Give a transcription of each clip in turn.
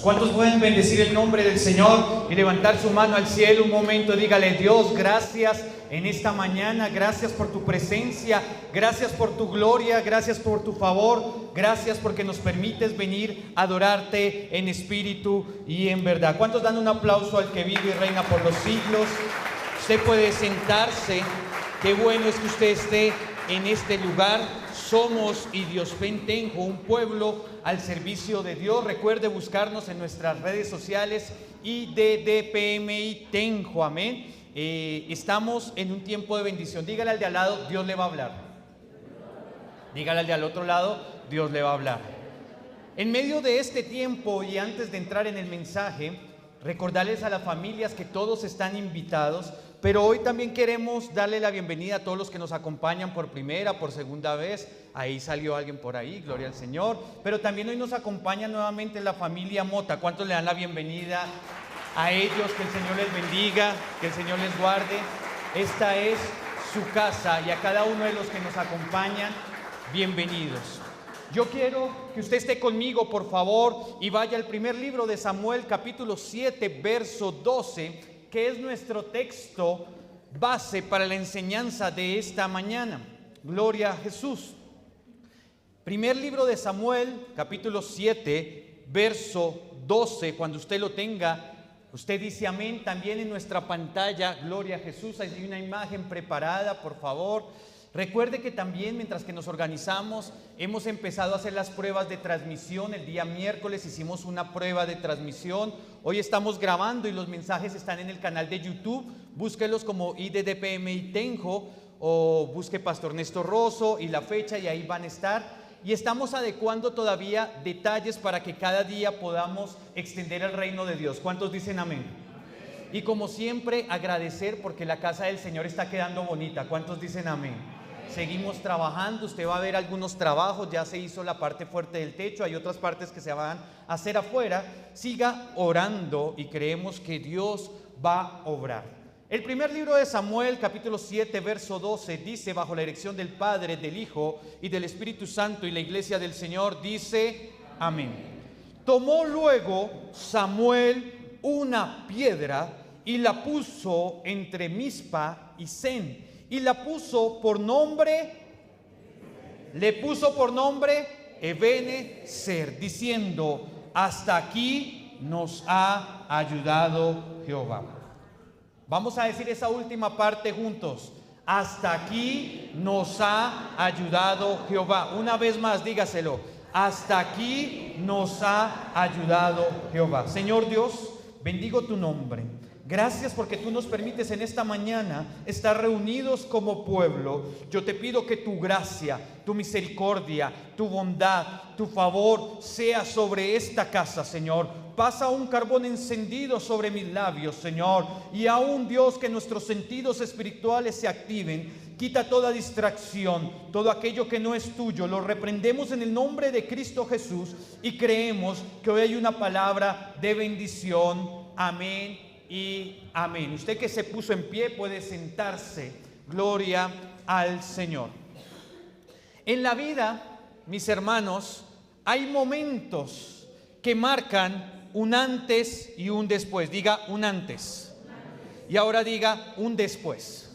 ¿Cuántos pueden bendecir el nombre del Señor y levantar su mano al cielo un momento? Dígale: Dios, gracias en esta mañana, gracias por tu presencia, gracias por tu gloria, gracias por tu favor, gracias porque nos permites venir a adorarte en espíritu y en verdad. ¿Cuántos dan un aplauso al que vive y reina por los siglos? Usted puede sentarse. Qué bueno es que usted esté en este lugar. Somos Idiospen Tenjo, un pueblo al servicio de Dios. Recuerde buscarnos en nuestras redes sociales, IDDPMI Tenjo, amén. Estamos en un tiempo de bendición. Dígale al de al lado: Dios le va a hablar. Dígale al de al otro lado: Dios le va a hablar. En medio de este tiempo y antes de entrar en el mensaje, recordarles a las familias que todos están invitados. Pero hoy también queremos darle la bienvenida a todos los que nos acompañan por primera, por segunda vez. Ahí salió alguien por ahí, gloria al Señor. Pero también hoy nos acompaña nuevamente la familia Mota. ¿Cuántos le dan la bienvenida a ellos? Que el Señor les bendiga, que el Señor les guarde. Esta es su casa, y a cada uno de los que nos acompañan, bienvenidos. Yo quiero que usted esté conmigo, por favor, y vaya al primer libro de Samuel, capítulo 7, verso 12, que es nuestro texto base para la enseñanza de esta mañana. Gloria a Jesús. Primer libro de Samuel, capítulo 7, verso 12. Cuando usted lo tenga, usted dice amén. También en nuestra pantalla, gloria a Jesús, hay una imagen preparada, por favor. Recuerde que también, mientras que nos organizamos, hemos empezado a hacer las pruebas de transmisión. El día miércoles hicimos una prueba de transmisión. Hoy estamos grabando y los mensajes están en el canal de YouTube. Búsquelos como IDDPMI Tenjo o busque Pastor Néstor Rosso y la fecha, y ahí van a estar. Y estamos adecuando todavía detalles para que cada día podamos extender el reino de Dios. ¿Cuántos dicen amén? Y como siempre, agradecer porque la casa del Señor está quedando bonita. ¿Cuántos dicen amén? Seguimos trabajando. Usted va a ver algunos trabajos. Ya se hizo la parte fuerte del techo. Hay otras partes que se van a hacer afuera. Siga orando y creemos que Dios va a obrar. El primer libro de Samuel, capítulo 7, verso 12, dice: bajo la dirección del Padre, del Hijo y del Espíritu Santo, y la iglesia del Señor dice amén. Tomó luego Samuel una piedra y la puso entre Mizpa y Sen, y la puso por nombre, Ebenezer, diciendo: hasta aquí nos ha ayudado Jehová. Vamos a decir esa última parte juntos: hasta aquí nos ha ayudado Jehová. Una vez más, dígaselo: hasta aquí nos ha ayudado Jehová. Señor Dios, bendigo tu nombre. Gracias porque tú nos permites en esta mañana estar reunidos como pueblo. Yo te pido que tu gracia, tu misericordia, tu bondad, tu favor sea sobre esta casa, Señor. Pasa un carbón encendido sobre mis labios, Señor. Y aún, Dios, que nuestros sentidos espirituales se activen. Quita toda distracción, todo aquello que no es tuyo. Lo reprendemos en el nombre de Cristo Jesús y creemos que hoy hay una palabra de bendición. Amén y amén. Usted que se puso en pie puede sentarse. Gloria al Señor. En la vida, mis hermanos, hay momentos que marcan un antes y un después. Diga un antes. Y ahora diga un después.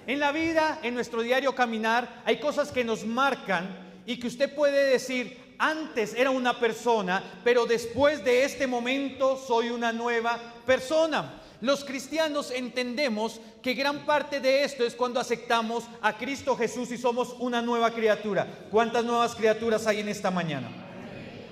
En la vida, en nuestro diario caminar, hay cosas que nos marcan y que usted puede decir: antes era una persona, pero después de este momento soy una nueva persona. Los cristianos entendemos que gran parte de esto es cuando aceptamos a Cristo Jesús y somos una nueva criatura. ¿Cuántas nuevas criaturas hay en esta mañana?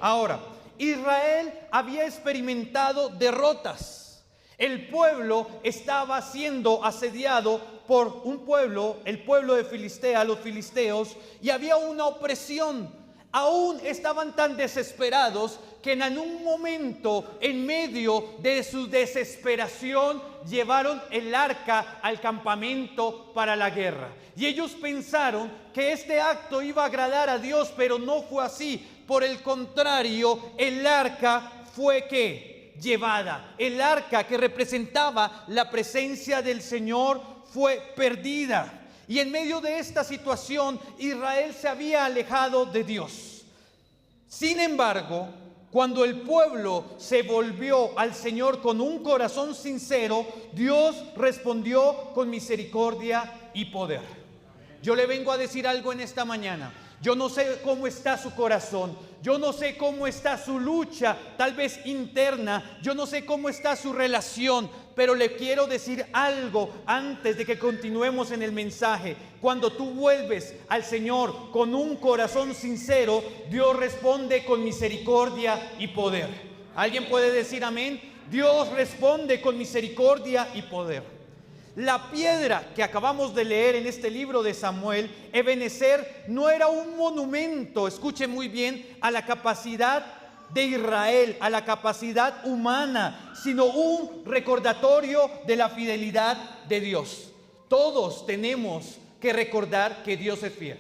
Ahora, Israel había experimentado derrotas. El pueblo estaba siendo asediado por un pueblo, el pueblo de Filistea, los filisteos, y había una opresión. Aún estaban tan desesperados que en un momento, en medio de su desesperación, llevaron el arca al campamento para la guerra. Y ellos pensaron que este acto iba a agradar a Dios, pero no fue así. Por el contrario, el arca fue ¿qué? Llevada. El arca, que representaba la presencia del Señor, fue perdida. Y en medio de esta situación, Israel se había alejado de Dios. Sin embargo, Cuando el pueblo se volvió al Señor con un corazón sincero, Dios respondió con misericordia y poder. Yo le vengo a decir algo en esta mañana. Yo no sé cómo está su corazón, yo no sé cómo está su lucha, tal vez interna, yo no sé cómo está su relación, pero le quiero decir algo antes de que continuemos en el mensaje. Cuando tú vuelves al Señor con un corazón sincero, Dios responde con misericordia y poder. ¿Alguien puede decir amén? Dios responde con misericordia y poder. La piedra que acabamos de leer en este libro de Samuel, Ebenezer, no era un monumento, escuche muy bien, a la capacidad de Israel, a la capacidad humana, sino un recordatorio de la fidelidad de Dios. Todos tenemos que recordar que Dios es fiel.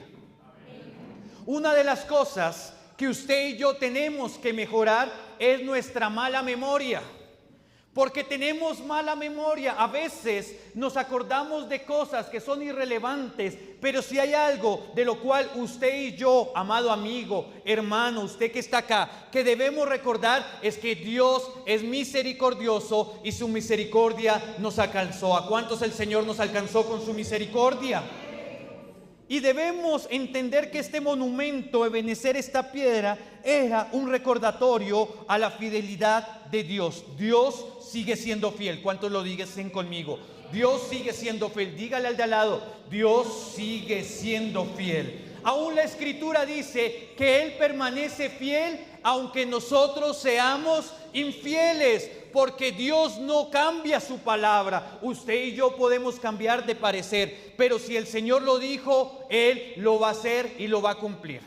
Una de las cosas que usted y yo tenemos que mejorar es nuestra mala memoria. Porque tenemos mala memoria. A veces nos acordamos de cosas que son irrelevantes, pero si hay algo de lo cual usted y yo, amado amigo, hermano, usted que está acá, que debemos recordar es que Dios es misericordioso y su misericordia nos alcanzó. ¿A cuántos el Señor nos alcanzó con su misericordia? Y debemos entender que este monumento, Ebenezer, esta piedra, era un recordatorio a la fidelidad de Dios. Dios sigue siendo fiel. ¿Cuántos lo dicen conmigo? Dios sigue siendo fiel. Dígale al de al lado, Dios sigue siendo fiel. Aún la Escritura dice que Él permanece fiel aunque nosotros seamos infieles, porque Dios no cambia su palabra. Usted y yo podemos cambiar de parecer, pero si el Señor lo dijo, Él lo va a hacer y lo va a cumplir.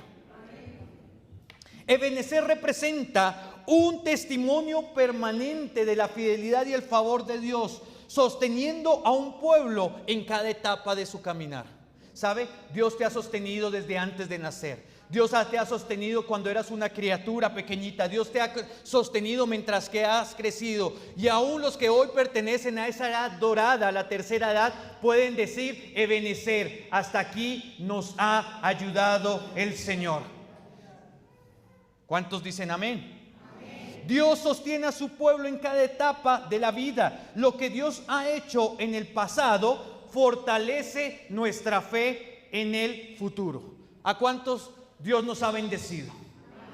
Ebenezer representa un testimonio permanente de la fidelidad y el favor de Dios, sosteniendo a un pueblo en cada etapa de su caminar. ¿Sabe? Dios te ha sostenido desde antes de nacer. Dios te ha sostenido cuando eras una criatura pequeñita. Dios te ha sostenido mientras que has crecido. Y aún los que hoy pertenecen a esa edad dorada, a la tercera edad, pueden decir, Ebenezer, hasta aquí nos ha ayudado el Señor. ¿Cuántos dicen amén? Amén. Dios sostiene a su pueblo en cada etapa de la vida. Lo que Dios ha hecho en el pasado fortalece nuestra fe en el futuro. ¿A cuántos Dios nos ha bendecido?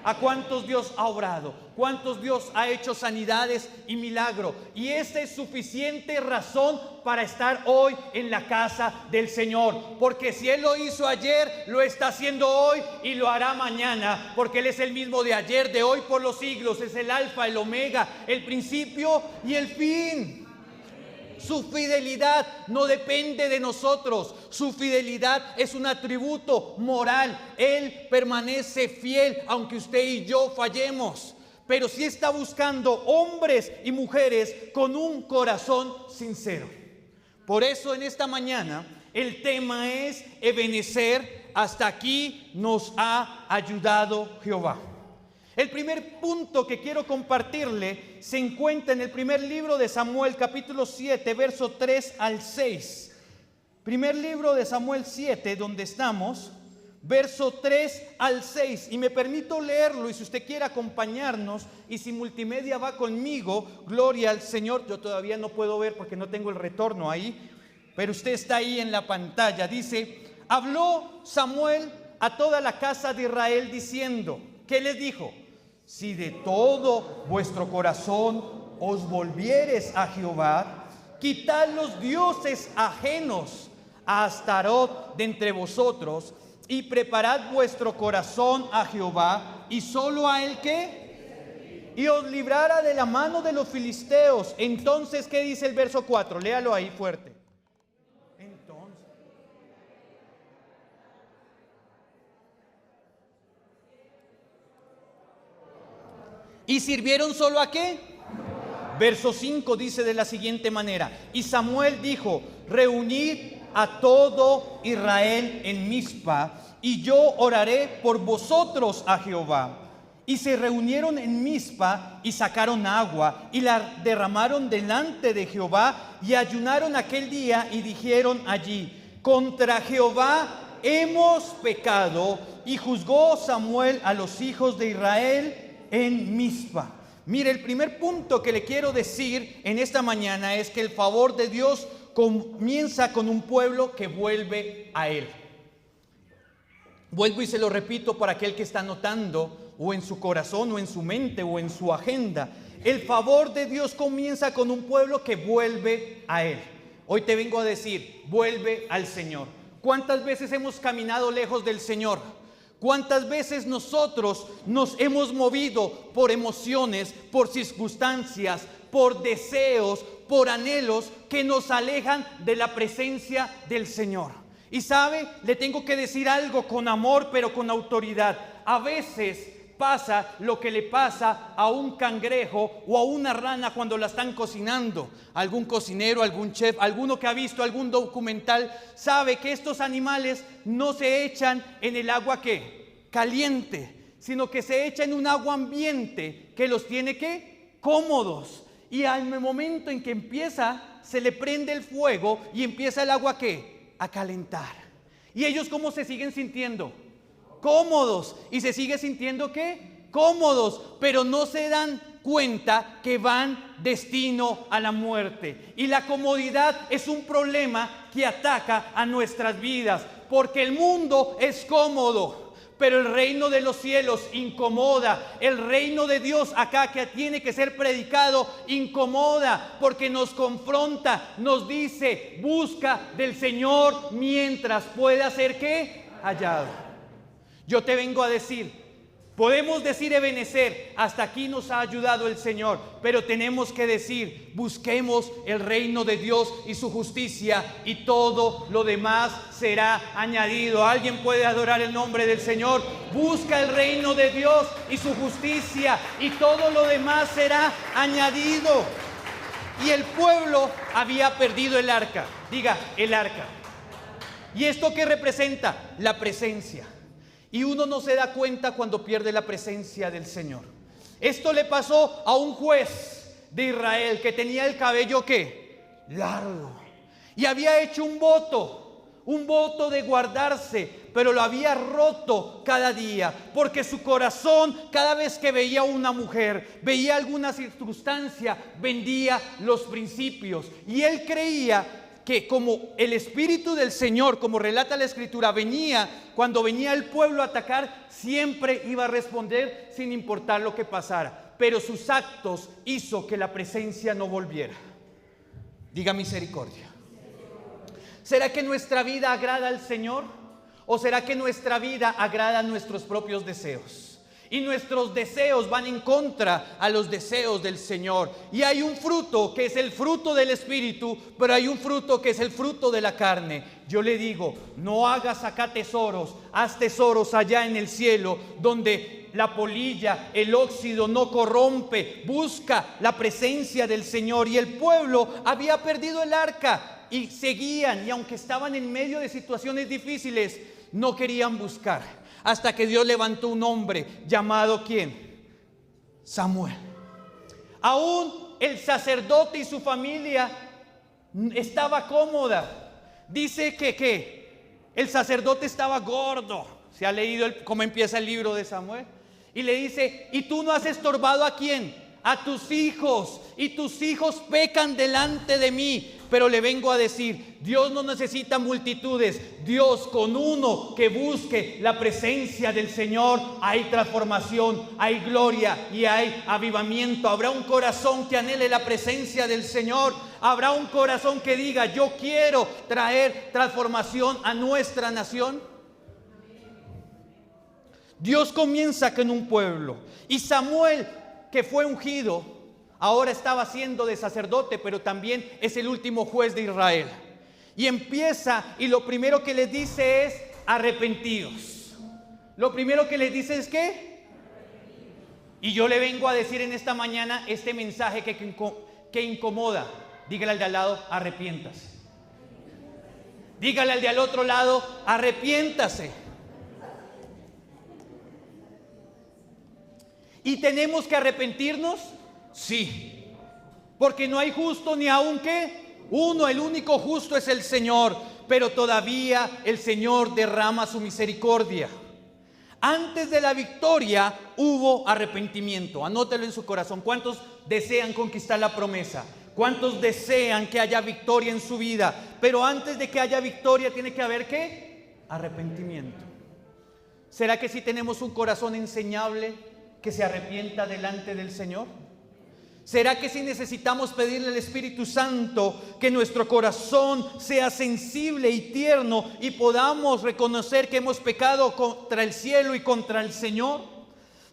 ¿A cuántos Dios ha obrado? ¿Cuántos Dios ha hecho sanidades y milagros? Y esa es suficiente razón para estar hoy en la casa del Señor. Porque si Él lo hizo ayer, lo está haciendo hoy y lo hará mañana. Porque Él es el mismo de ayer, de hoy por los siglos. Es el alfa, el omega, el principio y el fin. Su fidelidad no depende de nosotros. Su fidelidad es un atributo moral. Él permanece fiel aunque usted y yo fallemos. Pero sí está buscando hombres y mujeres con un corazón sincero. Por eso en esta mañana el tema es Ebenezer, hasta aquí nos ha ayudado Jehová. El primer punto que quiero compartirle se encuentra en el primer libro de Samuel, capítulo 7, verso 3 al 6. Primer libro de Samuel 7, donde estamos, verso 3 al 6. Y me permito leerlo, y si usted quiere acompañarnos, y si multimedia va conmigo, gloria al Señor. Yo todavía no puedo ver porque no tengo el retorno ahí, pero usted está ahí en la pantalla. Dice, habló Samuel a toda la casa de Israel diciendo, ¿qué les dijo? Si de todo vuestro corazón os volviereis a Jehová, quitad los dioses ajenos a Astarot de entre vosotros, y preparad vuestro corazón a Jehová, y solo a Él ¿qué? Y os librará de la mano de los filisteos. Entonces, ¿qué dice el verso 4? Léalo ahí fuerte. Entonces, ¿y sirvieron solo a qué? Verso 5 dice de la siguiente manera, y Samuel dijo, reunid a todo Israel en Mizpa, y yo oraré por vosotros a Jehová. Y se reunieron en Mizpa y sacaron agua y la derramaron delante de Jehová, y ayunaron aquel día y dijeron allí, contra Jehová hemos pecado. Y juzgó Samuel a los hijos de Israel en Mizpa. Mire, el primer punto que le quiero decir en esta mañana es que el favor de Dios comienza con un pueblo que vuelve a Él. Vuelvo y se lo repito para aquel que está anotando, o en su corazón, o en su mente, o en su agenda. El favor de Dios comienza con un pueblo que vuelve a Él. Hoy te vengo a decir, vuelve al Señor. ¿Cuántas veces hemos caminado lejos del Señor? ¿Cuántas veces nosotros nos hemos movido por emociones, por circunstancias, por deseos, por anhelos que nos alejan de la presencia del Señor? Y sabe, le tengo que decir algo con amor, pero con autoridad. A veces pasa lo que le pasa a un cangrejo o a una rana cuando la están cocinando. Algún cocinero, algún chef, alguno que ha visto algún documental sabe que estos animales no se echan en el agua caliente, sino que se echan en un agua ambiente que los tiene cómodos. Y al momento en que se le prende el fuego y empieza el agua a calentar. ¿Y ellos cómo se siguen sintiendo? Cómodos. Y se sigue sintiendo cómodos, pero no se dan cuenta que van destino a la muerte. Y la comodidad es un problema que ataca a nuestras vidas, porque el mundo es cómodo, pero el reino de los cielos incomoda. El reino de Dios acá que tiene que ser predicado incomoda, porque nos confronta, nos dice, busca del Señor mientras pueda ser hallado. Yo te vengo a decir, podemos decir Ebenezer, hasta aquí nos ha ayudado el Señor, pero tenemos que decir, busquemos el reino de Dios y su justicia, y todo lo demás será añadido. ¿Alguien puede adorar el nombre del Señor? Busca el reino de Dios y su justicia, y todo lo demás será añadido. Y el pueblo había perdido el arca. Diga, el arca. ¿Y esto qué representa? La presencia. Y uno no se da cuenta cuando pierde la presencia del Señor. Esto le pasó a un juez de Israel que tenía el cabello largo, y había hecho un voto de guardarse, pero lo había roto cada día, porque su corazón, cada vez que veía a una mujer, veía alguna circunstancia, vendía los principios, y él creía que como el Espíritu del Señor, como relata la Escritura, cuando venía el pueblo a atacar, siempre iba a responder sin importar lo que pasara. Pero sus actos hizo que la presencia no volviera. Diga misericordia. ¿Será que nuestra vida agrada al Señor? ¿O será que nuestra vida agrada a nuestros propios deseos? Y nuestros deseos van en contra a los deseos del Señor. Y hay un fruto que es el fruto del Espíritu, pero hay un fruto que es el fruto de la carne. Yo le digo, no hagas acá tesoros, haz tesoros allá en el cielo, donde la polilla, el óxido no corrompe. Busca la presencia del Señor. Y el pueblo había perdido el arca y seguían, y aunque estaban en medio de situaciones difíciles, no querían buscar. Hasta que Dios levantó un hombre llamado ¿quién? Samuel. Aún el sacerdote y su familia estaba cómoda. Dice que el sacerdote estaba gordo. ¿Se ha leído cómo empieza el libro de Samuel? Y le dice, ¿y tú no has estorbado a quién? A tus hijos, y tus hijos pecan delante de mí. Pero le vengo a decir, Dios no necesita multitudes. Dios, con uno que busque la presencia del Señor, hay transformación, hay gloria y hay avivamiento. Habrá un corazón que anhele la presencia del Señor. Habrá un corazón que diga, yo quiero traer transformación a nuestra nación. Dios comienza con un pueblo. Y Samuel, que fue ungido, ahora estaba siendo de sacerdote, pero también es el último juez de Israel. Y empieza, y lo primero que les dice es, arrepentidos. Lo primero que les dice es ¿qué? Y yo le vengo a decir en esta mañana este mensaje que incomoda. Dígale al de al lado, arrepiéntase. Dígale al de al otro lado, arrepiéntase. ¿Y tenemos que arrepentirnos? Sí, porque no hay justo ni aun uno, el único justo es el Señor, pero todavía el Señor derrama su misericordia. Antes de la victoria hubo arrepentimiento. Anótelo en su corazón. ¿Cuántos desean conquistar la promesa? ¿Cuántos desean que haya victoria en su vida? Pero antes de que haya victoria tiene que haber ¿qué? Arrepentimiento. ¿Será que si tenemos un corazón enseñable que se arrepienta delante del Señor? ¿Será que si necesitamos pedirle al Espíritu Santo que nuestro corazón sea sensible y tierno y podamos reconocer que hemos pecado contra el cielo y contra el Señor?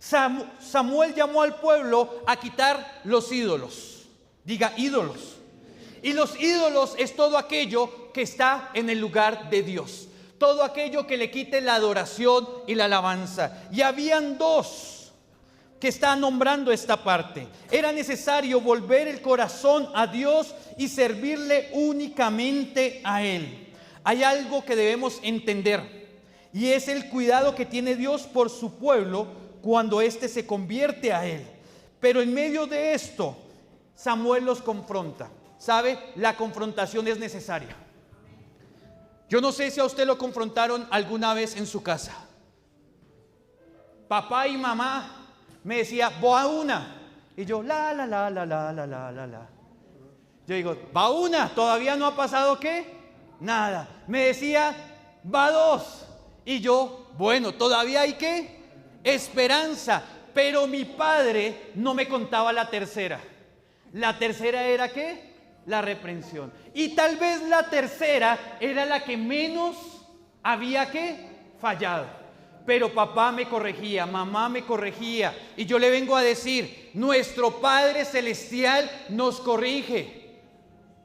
Samuel llamó al pueblo a quitar los ídolos. Diga ídolos. Y los ídolos es todo aquello que está en el lugar de Dios. Todo aquello que le quite la adoración y la alabanza. Y habían dos que está nombrando esta parte. Era necesario volver el corazón a Dios y servirle únicamente a Él. Hay algo que debemos entender y es el cuidado que tiene Dios por su pueblo cuando éste se convierte a Él. Pero en medio de esto, Samuel los confronta. ¿Sabe? La confrontación es necesaria. Yo no sé si a usted lo confrontaron alguna vez en su casa. Papá y mamá me decía, va una. Y yo, la. Yo digo, va una, todavía no ha pasado ¿qué? Nada. Me decía, va dos. Y yo, bueno, todavía hay ¿qué? Esperanza. Pero mi padre no me contaba la tercera. La tercera era ¿qué? La reprensión. Y tal vez la tercera era la que menos había ¿qué? Fallado. Pero papá me corregía, mamá me corregía. Y yo le vengo a decir, nuestro Padre Celestial nos corrige.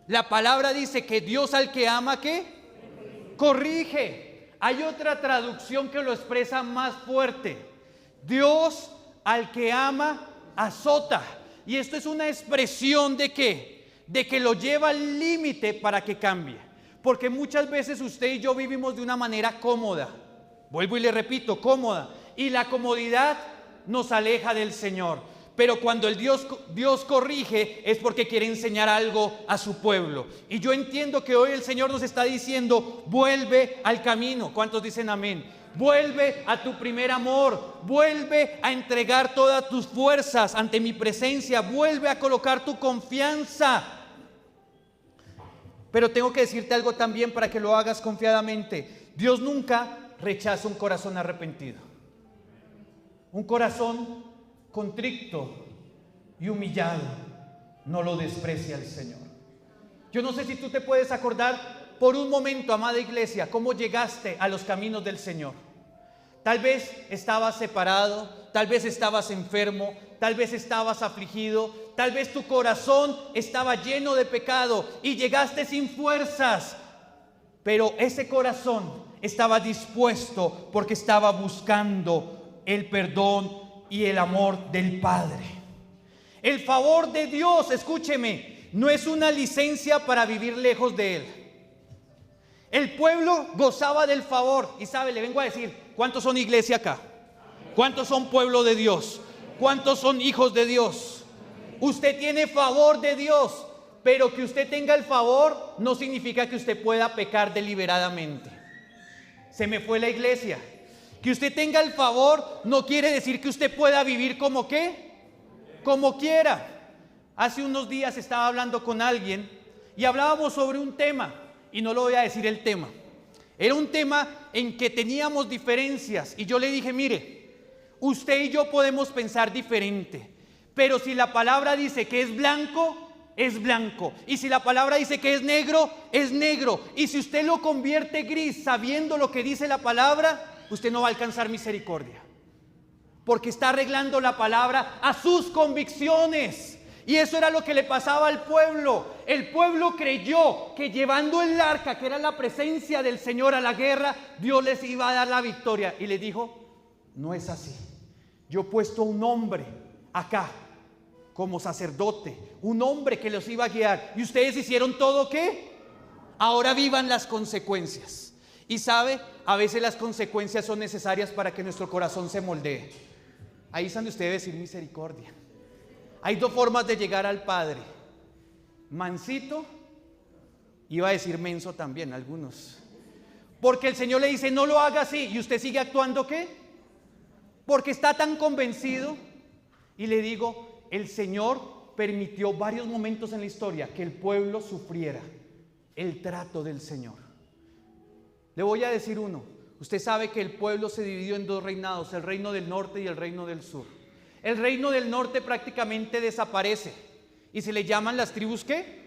La palabra dice que Dios al que ama, ¿qué? Corrige. Hay otra traducción que lo expresa más fuerte. Dios al que ama, azota. Y esto es una expresión de ¿qué? De que lo lleva al límite para que cambie. Porque muchas veces usted y yo vivimos de una manera cómoda. Vuelvo y le repito, cómoda. Y la comodidad nos aleja del Señor. Pero cuando Dios corrige es porque quiere enseñar algo a su pueblo. Y yo entiendo que hoy el Señor nos está diciendo, vuelve al camino. ¿Cuántos dicen amén? Vuelve a tu primer amor. Vuelve a entregar todas tus fuerzas ante mi presencia. Vuelve a colocar tu confianza. Pero tengo que decirte algo también para que lo hagas confiadamente. Dios nunca rechaza un corazón arrepentido. Un corazón contrito y humillado no lo desprecia el Señor. Yo no sé si tú te puedes acordar por un momento, amada iglesia, cómo llegaste a los caminos del Señor. Tal vez estabas separado, tal vez estabas enfermo, tal vez estabas afligido, tal vez tu corazón estaba lleno de pecado y llegaste sin fuerzas, pero ese corazón estaba dispuesto porque estaba buscando el perdón y el amor del Padre. El favor de Dios, escúcheme, no es una licencia para vivir lejos de Él. El pueblo gozaba del favor. Y sabe, le vengo a decir, ¿cuántos son iglesia acá? ¿Cuántos son pueblo de Dios? ¿Cuántos son hijos de Dios? Usted tiene favor de Dios, pero que usted tenga el favor no significa que usted pueda pecar deliberadamente. Se me fue la iglesia. Que usted tenga el favor no quiere decir que usted pueda vivir como ¿qué? Como quiera. Hace unos días estaba hablando con alguien y hablábamos sobre un tema, y no lo voy a decir el tema. Era un tema en que teníamos diferencias y yo le dije, mire, usted y yo podemos pensar diferente, pero si la palabra dice que es blanco, es blanco. Y si la palabra dice que es negro, es negro. Y si usted lo convierte gris sabiendo lo que dice la palabra, usted no va a alcanzar misericordia. Porque está arreglando la palabra a sus convicciones. Y eso era lo que le pasaba al pueblo. El pueblo creyó que llevando el arca, que era la presencia del Señor, a la guerra, Dios les iba a dar la victoria. Y le dijo, no es así. Yo he puesto un hombre acá como sacerdote, un hombre que los iba a guiar, y ustedes hicieron todo ¿qué? Ahora vivan las consecuencias. Y sabe, a veces las consecuencias son necesarias para que nuestro corazón se moldee. Ahí es donde usted debe decir misericordia. Hay dos formas de llegar al Padre: mansito, iba a decir menso también algunos, porque el Señor le dice no lo haga así, y usted sigue actuando ¿qué? porque está tan convencido. Y le digo, el Señor permitió varios momentos en la historia que el pueblo sufriera el trato del Señor. Le voy a decir uno. Usted sabe que el pueblo se dividió en dos reinados, el reino del norte y el reino del sur. El reino del norte prácticamente desaparece y se le llaman las tribus ¿qué?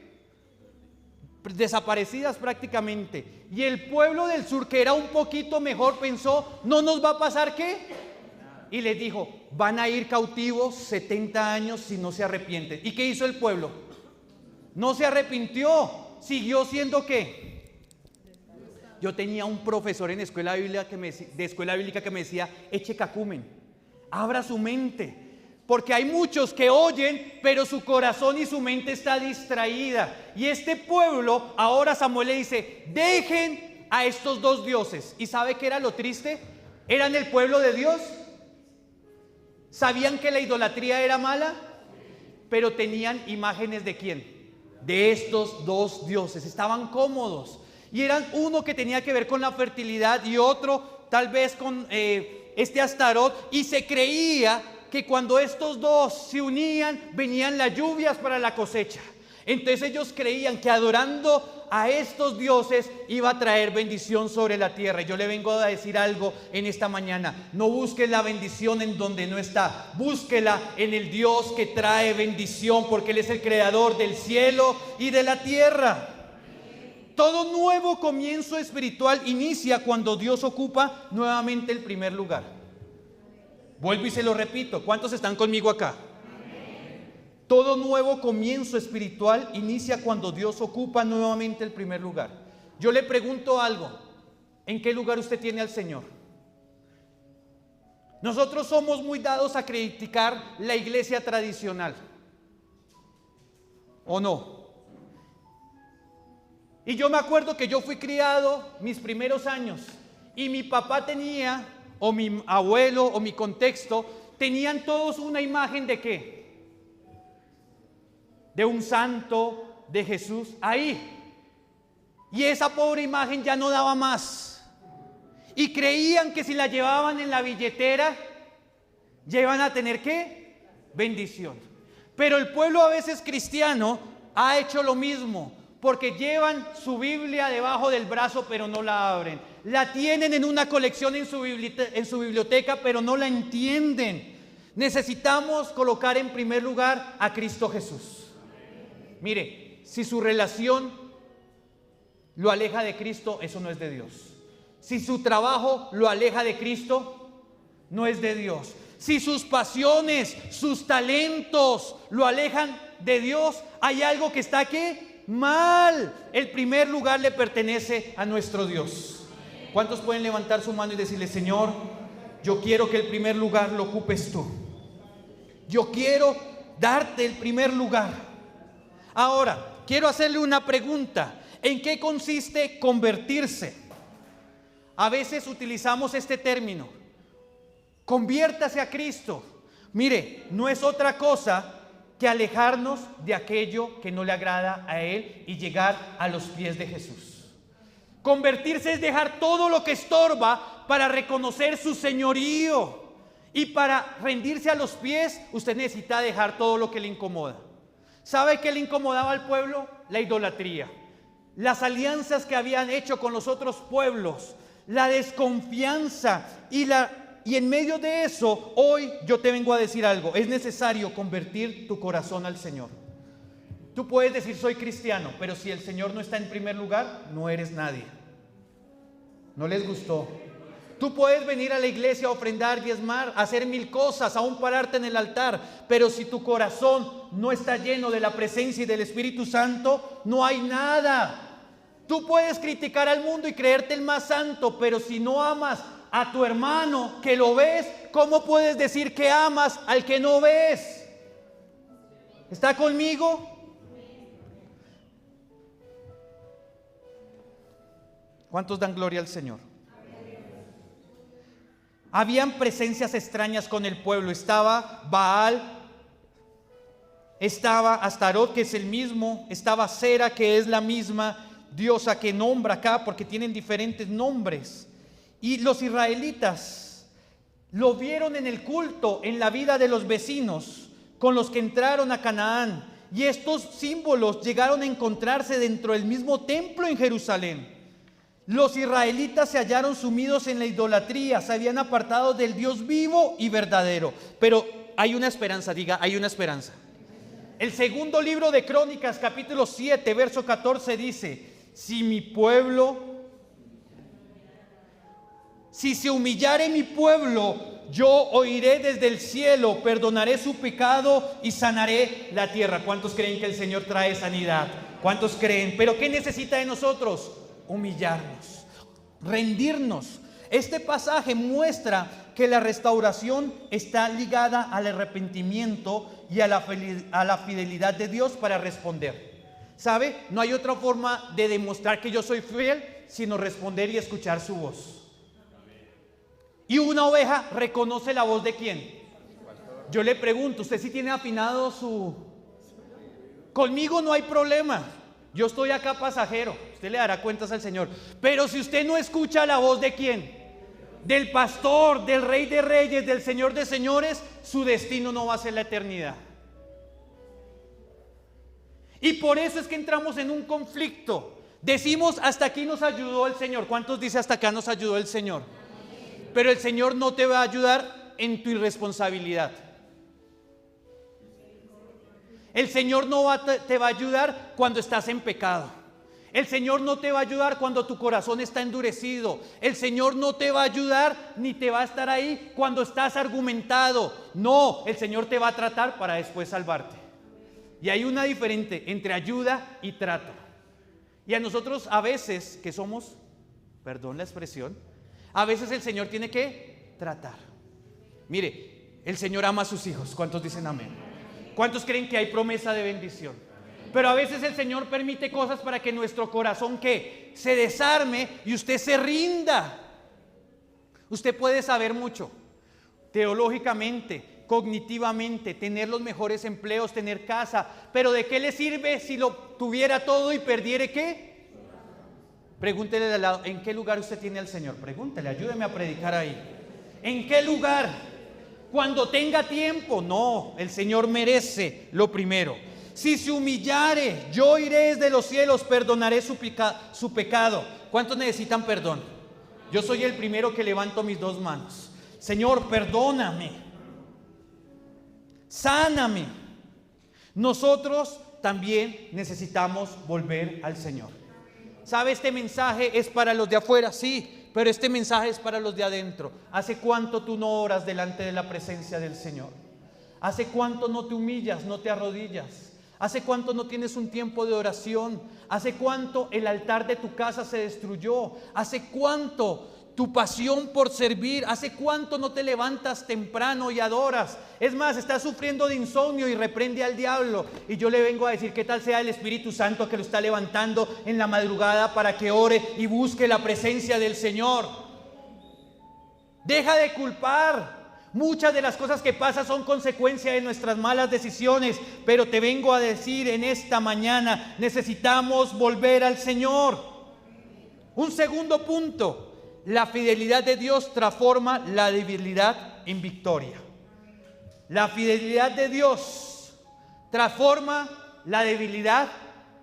Desaparecidas prácticamente. Y el pueblo del sur, que era un poquito mejor, pensó, ¿no nos va a pasar qué? Y les dijo, van a ir cautivos 70 años si no se arrepienten. ¿Y qué hizo el pueblo? No se arrepintió, siguió siendo ¿qué? Yo tenía un profesor en escuela bíblica que me decía, eche cacumen, abra su mente, porque hay muchos que oyen, pero su corazón y su mente está distraída. Y este pueblo, ahora Samuel le dice, dejen a estos dos dioses. ¿Y sabe qué era lo triste? ¿Eran el pueblo de Dios? ¿Sabían que la idolatría era mala? Pero tenían imágenes ¿de quién? De estos dos dioses. Estaban cómodos. Y eran uno que tenía que ver con la fertilidad y otro tal vez con este Astarot. Y se creía que cuando estos dos se unían, venían las lluvias para la cosecha. Entonces ellos creían que adorando a estos dioses iba a traer bendición sobre la tierra. Y yo le vengo a decir algo en esta mañana. No busque la bendición en donde no está. Búsquela en el Dios que trae bendición, porque Él es el creador del cielo y de la tierra. Todo nuevo comienzo espiritual inicia cuando Dios ocupa nuevamente el primer lugar. Vuelvo y se lo repito. ¿Cuántos están conmigo acá? Todo nuevo comienzo espiritual inicia cuando Dios ocupa nuevamente el primer lugar. Yo le pregunto algo. ¿En qué lugar usted tiene al Señor? Nosotros somos muy dados a criticar la iglesia tradicional. ¿O no? Y yo me acuerdo que yo fui criado mis primeros años y mi papá tenía, o mi abuelo, o mi contexto, tenían todos una imagen ¿de qué? De un santo, de Jesús, ahí. Y esa pobre imagen ya no daba más. Y creían que si la llevaban en la billetera, ya iban a tener ¿qué? Bendición. Pero el pueblo a veces cristiano ha hecho lo mismo. Porque llevan su Biblia debajo del brazo, pero no la abren. La tienen en una colección en su biblioteca, pero no la entienden. Necesitamos colocar en primer lugar a Cristo Jesús. Mire, si su relación lo aleja de Cristo, eso no es de Dios. Si su trabajo lo aleja de Cristo, no es de Dios. Si sus pasiones, sus talentos lo alejan de Dios, hay algo que está aquí mal. El primer lugar le pertenece a nuestro Dios. ¿Cuántos pueden levantar su mano y decirle, Señor, yo quiero que el primer lugar lo ocupes tú? Yo quiero darte el primer lugar. Ahora, quiero hacerle una pregunta. ¿En qué consiste convertirse? A veces utilizamos este término. Conviértase a Cristo. Mire, no es otra cosa que alejarnos de aquello que no le agrada a Él y llegar a los pies de Jesús. Convertirse es dejar todo lo que estorba para reconocer su señorío. Y para rendirse a los pies, usted necesita dejar todo lo que le incomoda. ¿Sabe qué le incomodaba al pueblo? La idolatría. Las alianzas que habían hecho con los otros pueblos, la desconfianza y en medio de eso, hoy yo te vengo a decir algo. Es necesario convertir tu corazón al Señor. Tú puedes decir soy cristiano, pero si el Señor no está en primer lugar, no eres nadie. ¿No les gustó? Tú puedes venir a la iglesia a ofrendar, diezmar, hacer mil cosas, aún pararte en el altar, pero si tu corazón no está lleno de la presencia y del Espíritu Santo, no hay nada. Tú puedes criticar al mundo y creerte el más santo, pero si no amas a tu hermano que lo ves, ¿cómo puedes decir que amas al que no ves? ¿Está conmigo? ¿Cuántos dan gloria al Señor? Habían presencias extrañas con el pueblo. Estaba Baal, estaba Astarot, que es el mismo, estaba Sera, que es la misma diosa que nombra acá, porque tienen diferentes nombres. Y los israelitas Lo vieron en el culto, en la vida de los vecinos con los que entraron a Canaán. Y estos símbolos llegaron a encontrarse dentro del mismo templo en Jerusalén. Los israelitas se hallaron sumidos en la idolatría, se habían apartado del Dios vivo y verdadero. Pero hay una esperanza, diga, hay una esperanza. El segundo libro de Crónicas, capítulo 7, verso 14 dice: si se humillare mi pueblo, yo oiré desde el cielo, perdonaré su pecado y sanaré la tierra. ¿Cuántos creen que el Señor trae sanidad? ¿Cuántos creen? Pero ¿qué necesita de nosotros? Humillarnos, rendirnos. Este pasaje muestra que la restauración está ligada al arrepentimiento y a la fidelidad de Dios para responder. ¿Sabe? No hay otra forma de demostrar que yo soy fiel sino responder y escuchar su voz. Y una oveja reconoce la voz de ¿quién? Yo le pregunto, ¿usted sí tiene afinado su...? Conmigo no hay problema, yo estoy acá pasajero, usted le dará cuentas al Señor. Pero si usted no escucha la voz de ¿quién? Del pastor, del Rey de Reyes, del Señor de Señores, su destino no va a ser la eternidad. Y por eso es que entramos en un conflicto. Decimos, hasta aquí nos ayudó el Señor. ¿Cuántos dicen hasta acá nos ayudó el Señor? Pero el Señor no te va a ayudar en tu irresponsabilidad. El Señor no te va a ayudar cuando estás en pecado. El Señor no te va a ayudar cuando tu corazón está endurecido. El Señor no te va a ayudar ni te va a estar ahí cuando estás argumentado. No, el Señor te va a tratar para después salvarte. Y hay una diferencia entre ayuda y trato. Y a nosotros a veces que somos, perdón la expresión, a veces el Señor tiene que tratar. Mire, el Señor ama a sus hijos. ¿Cuántos dicen amén? ¿Cuántos creen que hay promesa de bendición? Pero a veces el Señor permite cosas para que nuestro corazón ¿qué? Se desarme y usted se rinda. Usted puede saber mucho teológicamente, cognitivamente, tener los mejores empleos, tener casa, pero ¿de qué le sirve si lo tuviera todo y perdiere qué? Pregúntele de al lado, ¿en qué lugar usted tiene al Señor? Pregúntele, ayúdeme a predicar ahí. ¿En qué lugar? Cuando tenga tiempo. No, el Señor merece lo primero. Si se humillare, yo iré desde los cielos, perdonaré su pecado. ¿Cuántos necesitan perdón? Yo soy el primero que levanto mis dos manos. Señor, perdóname, sáname. Nosotros también necesitamos volver al Señor. ¿Sabe? Este mensaje es para los de afuera, sí, pero este mensaje es para los de adentro. ¿Hace cuánto tú no oras delante de la presencia del Señor? ¿Hace cuánto no te humillas, no te arrodillas? ¿Hace cuánto no tienes un tiempo de oración? ¿Hace cuánto el altar de tu casa se destruyó? ¿Hace cuánto tu pasión por servir? ¿Hace cuánto no te levantas temprano y adoras? Es más, estás sufriendo de insomnio y reprende al diablo. Y yo le vengo a decir, ¿qué tal sea el Espíritu Santo que lo está levantando en la madrugada para que ore y busque la presencia del Señor? Deja de culpar. Muchas de las cosas que pasan son consecuencia de nuestras malas decisiones, pero te vengo a decir en esta mañana, necesitamos volver al Señor. Un segundo punto, la fidelidad de Dios transforma la debilidad en victoria. La fidelidad de Dios transforma la debilidad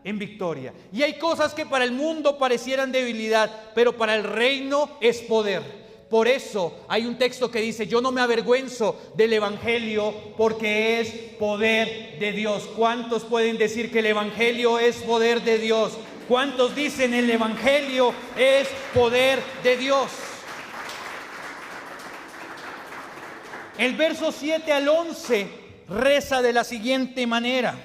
en victoria. Y hay cosas que para el mundo parecieran debilidad, pero para el reino es poder. Por eso hay un texto que dice, yo no me avergüenzo del Evangelio porque es poder de Dios. ¿Cuántos pueden decir que el Evangelio es poder de Dios? ¿Cuántos dicen el Evangelio es poder de Dios? El verso 7 al 11 reza de la siguiente manera.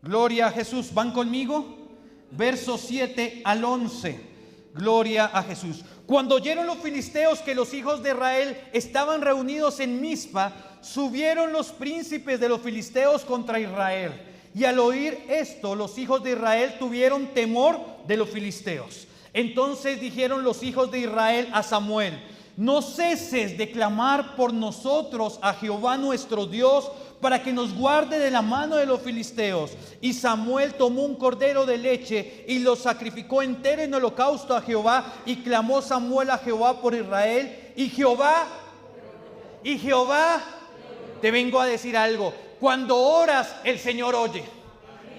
Gloria a Jesús. ¿Van conmigo? Verso 7 al 11. Gloria a Jesús. Cuando oyeron los filisteos que los hijos de Israel estaban reunidos en Mizpa, subieron los príncipes de los filisteos contra Israel. Y al oír esto, los hijos de Israel tuvieron temor de los filisteos. Entonces dijeron los hijos de Israel a Samuel: no ceses de clamar por nosotros a Jehová nuestro Dios, para que nos guarde de la mano de los filisteos. Y Samuel tomó un cordero de leche y lo sacrificó entero en holocausto a Jehová. Y clamó Samuel a Jehová por Israel, y Jehová, te vengo a decir algo. Cuando oras, el Señor oye.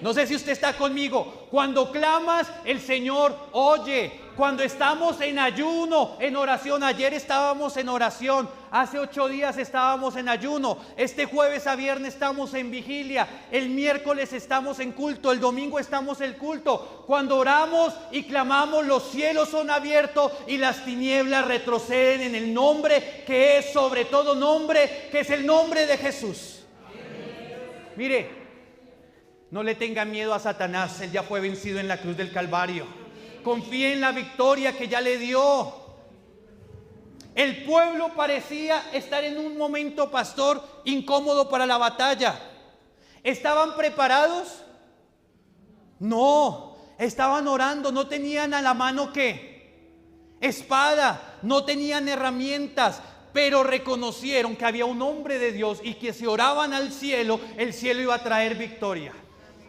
No sé si usted está conmigo. Cuando clamas, el Señor oye. Cuando estamos en ayuno, en oración. Ayer estábamos en oración. Hace 8 días estábamos en ayuno. Este jueves a viernes estamos en vigilia. El miércoles estamos en culto. El domingo estamos en culto. Cuando oramos y clamamos, los cielos son abiertos y las tinieblas retroceden en el nombre que es sobre todo nombre, que es el nombre de Jesús. Mire, no le tenga miedo a Satanás, él ya fue vencido en la cruz del Calvario. Confíe en la victoria que ya le dio. El pueblo parecía estar en un momento, pastor, incómodo para la batalla. ¿Estaban preparados? No, estaban orando, no tenían a la mano ¿qué? Espada, no tenían herramientas. Pero reconocieron que había un hombre de Dios y que si oraban al cielo, el cielo iba a traer victoria.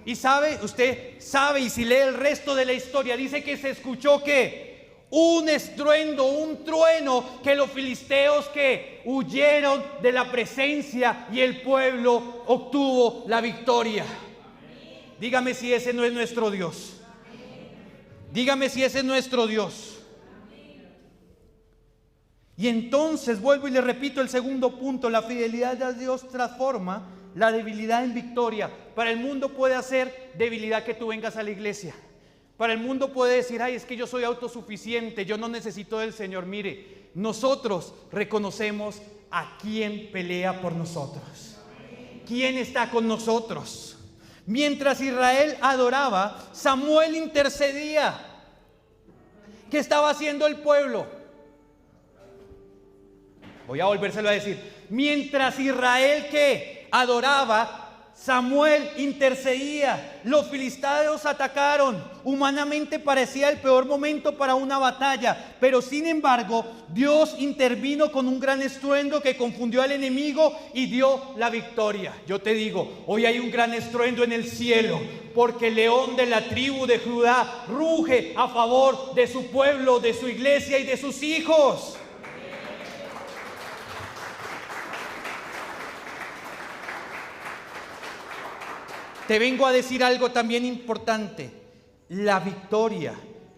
Y sabe, usted sabe, y si lee el resto de la historia, dice que se escuchó que un estruendo, un trueno, que los filisteos que huyeron de la presencia y el pueblo obtuvo la victoria. Dígame si ese no es nuestro Dios. Dígame si ese es nuestro Dios. Y entonces vuelvo y le repito el segundo punto: la fidelidad a Dios transforma la debilidad en victoria. Para el mundo puede hacer debilidad que tú vengas a la iglesia. Para el mundo puede decir: ay, es que yo soy autosuficiente, yo no necesito del Señor. Mire, nosotros reconocemos a quién pelea por nosotros, quién está con nosotros. Mientras Israel adoraba, Samuel intercedía. ¿Qué estaba haciendo el pueblo? Voy a volvérselo a decir. Mientras Israel que adoraba, Samuel intercedía. Los filisteos atacaron. Humanamente parecía el peor momento para una batalla, pero sin embargo Dios intervino con un gran estruendo que confundió al enemigo y dio la victoria. Yo te digo, hoy hay un gran estruendo en el cielo, porque el león de la tribu de Judá ruge a favor de su pueblo, de su iglesia y de sus hijos. Te vengo a decir algo también importante. La victoria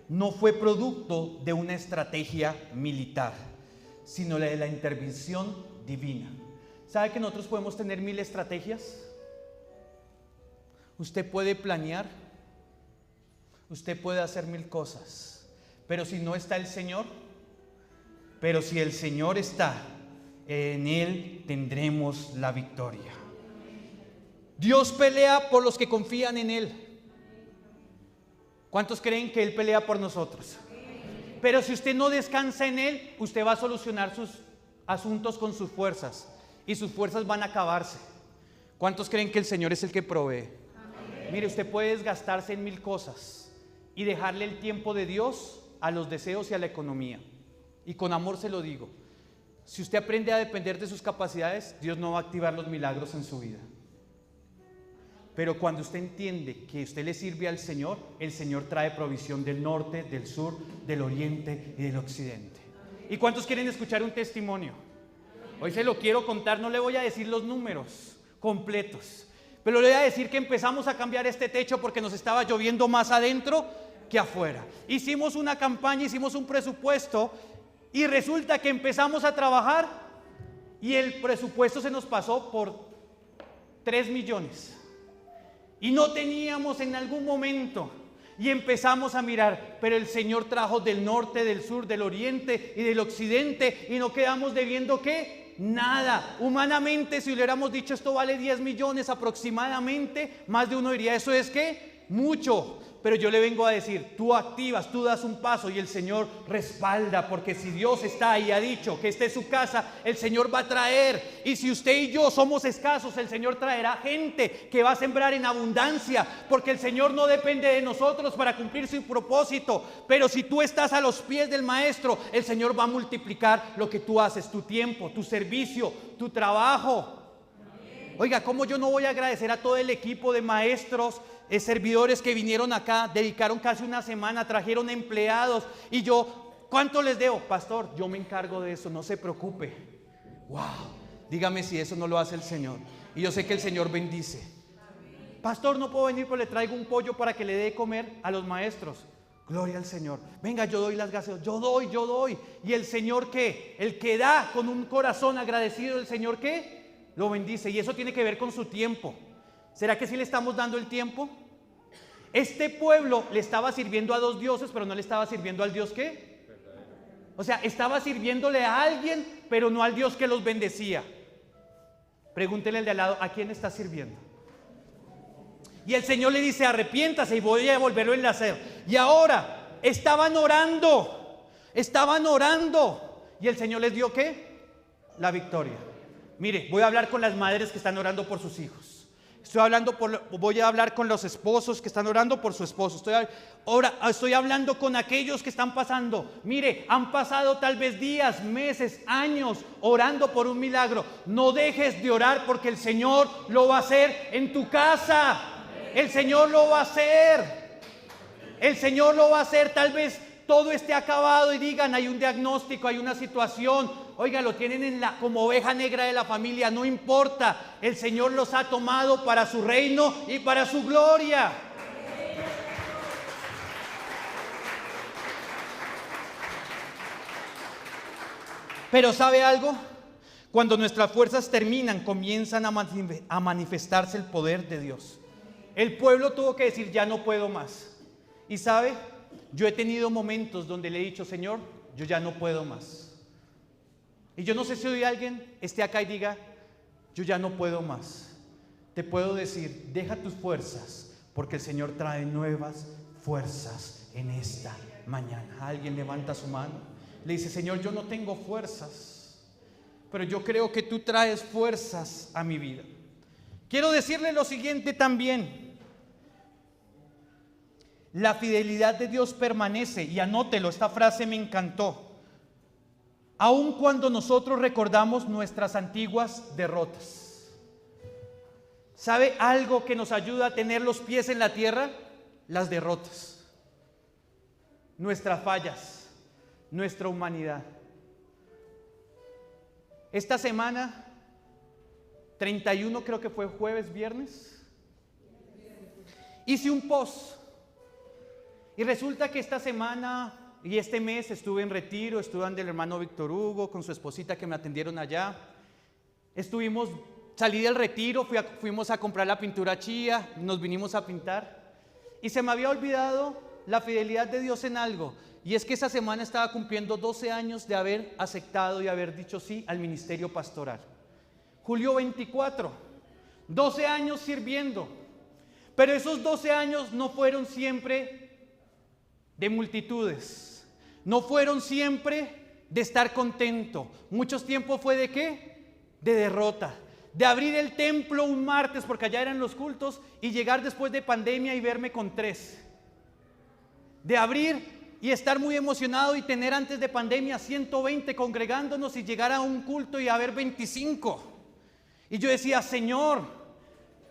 no fue producto de una estrategia militar, sino de la intervención divina. ¿Sabe que nosotros podemos tener 1000 estrategias? Usted puede planear, usted puede hacer 1000 cosas, pero si no está el Señor, pero si el Señor está, en Él tendremos la victoria. Dios pelea por los que confían en Él. ¿Cuántos creen que Él pelea por nosotros? Pero si usted no descansa en Él, usted va a solucionar sus asuntos con sus fuerzas y sus fuerzas van a acabarse. ¿Cuántos creen que el Señor es el que provee? Mire, usted puede desgastarse en 1000 cosas y dejarle el tiempo de Dios a los deseos y a la economía. Y con amor se lo digo, si usted aprende a depender de sus capacidades, Dios no va a activar los milagros en su vida. Pero cuando usted entiende que usted le sirve al Señor, el Señor trae provisión del norte, del sur, del oriente y del occidente. ¿Y cuántos quieren escuchar un testimonio? Hoy se lo quiero contar, no le voy a decir los números completos, pero le voy a decir que empezamos a cambiar este techo porque nos estaba lloviendo más adentro que afuera. Hicimos una campaña, hicimos un presupuesto y resulta que empezamos a trabajar y el presupuesto se nos pasó por 3 millones. Y no teníamos en algún momento y empezamos a mirar, pero el Señor trajo del norte, del sur, del oriente y del occidente y no quedamos debiendo ¿qué? Nada. Humanamente, si le hubiéramos dicho esto vale 10 millones aproximadamente, más de uno diría eso es ¿qué? Mucho. Pero yo le vengo a decir, tú activas, tú das un paso y el Señor respalda, porque si Dios está y ha dicho que esta es su casa, el Señor va a traer. Y si usted y yo somos escasos, el Señor traerá gente que va a sembrar en abundancia, porque el Señor no depende de nosotros para cumplir su propósito. Pero si tú estás a los pies del Maestro, el Señor va a multiplicar lo que tú haces, tu tiempo, tu servicio, tu trabajo. Oiga, ¿cómo yo no voy a agradecer a todo el equipo de maestros, servidores que vinieron acá, dedicaron casi una semana, trajeron empleados y yo ¿Cuánto les debo? Pastor, yo me encargo de eso, no se preocupe. Wow, dígame si eso no lo hace el Señor. Y yo sé que el Señor bendice. Pastor, no puedo venir, pero le traigo un pollo para que le dé de comer a los maestros. Gloria al Señor. Venga, yo doy las gaseosas, yo doy. ¿Y el Señor qué? El que da con un corazón agradecido, ¿el Señor qué? Lo bendice. Y eso tiene que ver con su tiempo. ¿Será que sí le estamos dando el tiempo? Este pueblo le estaba sirviendo a dos dioses, pero no le estaba sirviendo al Dios ¿qué? O sea, estaba sirviéndole a alguien, pero no al Dios que los bendecía. Pregúntele al de al lado, ¿a quién está sirviendo? Y el Señor le dice, arrepiéntase y voy a volverlo a enlacer. Y ahora, estaban orando. Y el Señor les dio ¿qué? La victoria. Mire, voy a hablar con las madres que están orando por sus hijos. Voy a hablar con los esposos que están orando por su esposo. Estoy hablando con aquellos que están pasando. Mire, han pasado tal vez días, meses, años orando por un milagro. No dejes de orar porque el Señor lo va a hacer en tu casa. El Señor lo va a hacer. El Señor lo va a hacer. Tal vez todo esté acabado y digan, hay un diagnóstico, hay una situación. Oiga, lo tienen como oveja negra de la familia. No importa. El Señor los ha tomado para su reino y para su gloria. Pero ¿sabe algo? Cuando nuestras fuerzas terminan, comienzan a manifestarse el poder de Dios. El pueblo tuvo que decir, ya no puedo más. Y ¿sabe? Yo he tenido momentos donde le he dicho, Señor, yo ya no puedo más. Y yo no sé si hoy alguien esté acá y diga, yo ya no puedo más. Te puedo decir, deja tus fuerzas, porque el Señor trae nuevas fuerzas en esta mañana. Alguien levanta su mano, le dice, Señor, yo no tengo fuerzas, pero yo creo que tú traes fuerzas a mi vida. Quiero decirle lo siguiente también. La fidelidad de Dios permanece, y anótelo, esta frase me encantó. Aun cuando nosotros recordamos nuestras antiguas derrotas. ¿Sabe algo que nos ayuda a tener los pies en la tierra? Las derrotas. Nuestras fallas, nuestra humanidad. Esta semana, 31 creo que fue jueves, viernes, hice un post. Y resulta que esta semana y este mes estuve en retiro, estuve donde el hermano Víctor Hugo con su esposita que me atendieron allá. Salí del retiro, fuimos a comprar la pintura chía, nos vinimos a pintar. Y se me había olvidado la fidelidad de Dios en algo. Y es que esa semana estaba cumpliendo 12 años de haber aceptado y haber dicho sí al ministerio pastoral. Julio 24, 12 años sirviendo. Pero esos 12 años no fueron siempre de multitudes, no fueron siempre de estar contento. Muchos tiempos fue de ¿qué? De derrota, de abrir el templo un martes porque allá eran los cultos y llegar después de pandemia y verme con 3, de abrir y estar muy emocionado y tener antes de pandemia 120 congregándonos y llegar a un culto y haber 25 y yo decía, Señor,